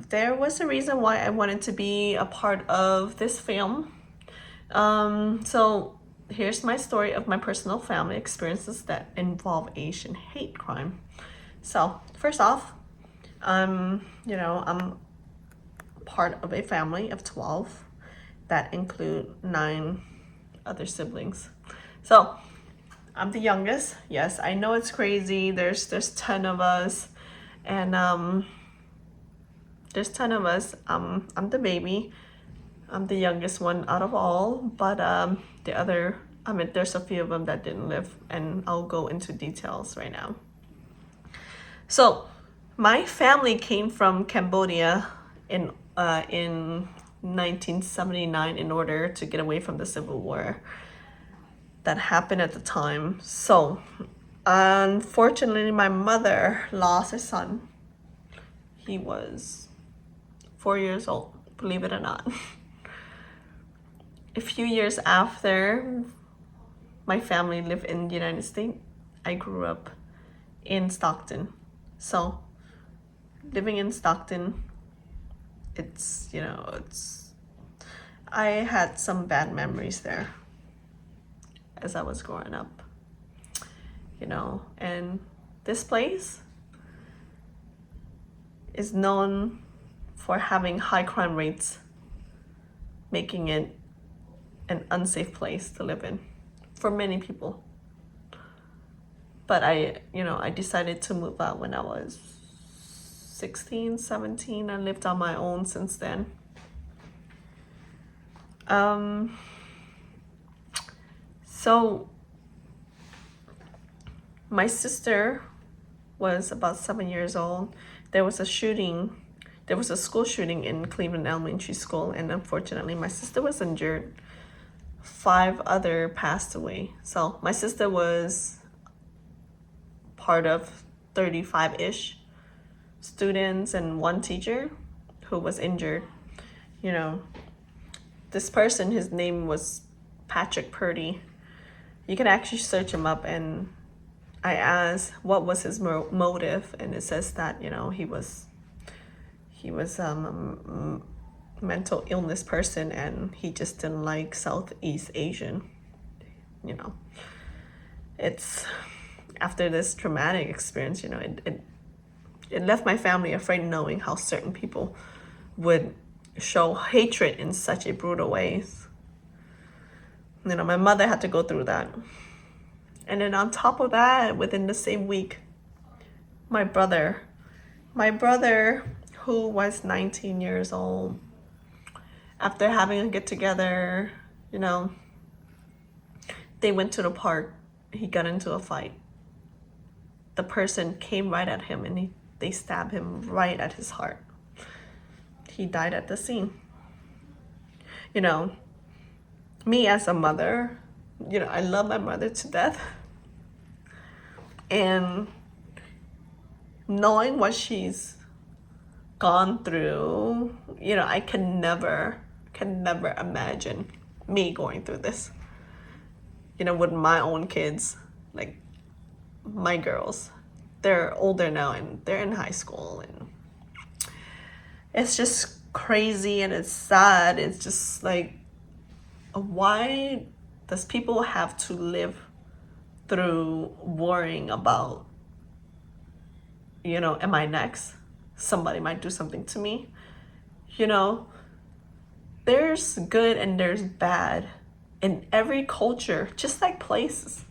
there was a reason why I wanted to be a part of this film. So here's my story of my personal family experiences that involve Asian hate crime. So first off, I'm part of a family of 12 that include 9 other siblings. So I'm the youngest. Yes, I know it's crazy. There's 10 of us, and there's 10 of us. I'm the baby. I'm the youngest one out of all, but there's a few of them that didn't live, and I'll go into details right now. So, my family came from Cambodia in 1979 in order to get away from the civil war that happened at the time. So, unfortunately, my mother lost a son. He was 4 years old, believe it or not. A few years after my family lived in the United States, I grew up in Stockton. So, living in Stockton, I had some bad memories there as I was growing up, and this place is known for having high crime rates, making it an unsafe place to live in for many people. But I decided to move out when I was 16, 17. I lived on my own since then. So my sister was about 7 years old. There was a school shooting in Cleveland Elementary School, and unfortunately my sister was injured. 5 other passed away. So my sister was part of 35-ish students and 1 teacher who was injured. This person, his name was Patrick Purdy. You can actually search him up, and I asked what was his motive, and it says that he was a mental illness person, and he just didn't like Southeast Asian. It's after this traumatic experience, it left my family afraid, knowing how certain people would show hatred in such a brutal ways. My mother had to go through that. And then on top of that, within the same week, my brother, who was 19 years old, after having a get together, they went to the park. He got into a fight. The person came right at him, and they stabbed him right at his heart. He died at the scene. Me as a mother, I love my mother to death. And knowing what she's gone through, I can never imagine me going through this. With my own kids, like my girls, they're older now and they're in high school, and it's just crazy and it's sad. It's just like, why does people have to live through worrying about, am I next? Somebody might do something to me. There's good and there's bad in every culture, just like places.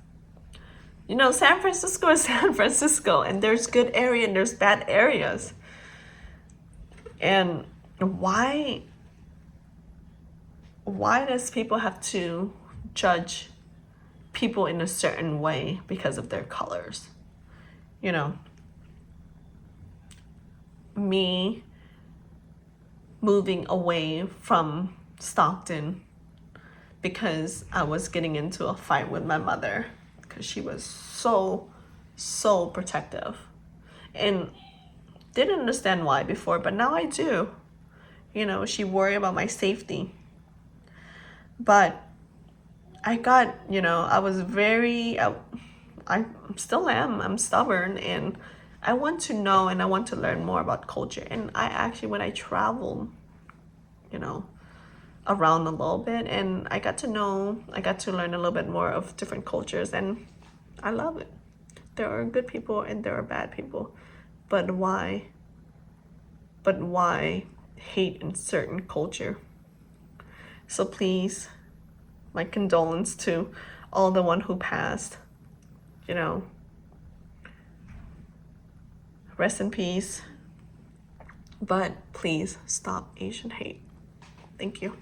San Francisco is San Francisco, and there's good area and there's bad areas. And why does people have to judge people in a certain way because of their colors? Me moving away from Stockton because I was getting into a fight with my mother because she was so protective, and didn't understand why before, but now I do. She worried about my safety. But I got, I was very, I still am, I'm stubborn, and I want to know and I want to learn more about culture. And I actually, when I travel, you know, around a little bit, and I got to learn a little bit more of different cultures, and I love it. There are good people and there are bad people, but why hate in certain culture? So please, my condolence to all the one who passed, you know, rest in peace, but please stop Asian hate. Thank you.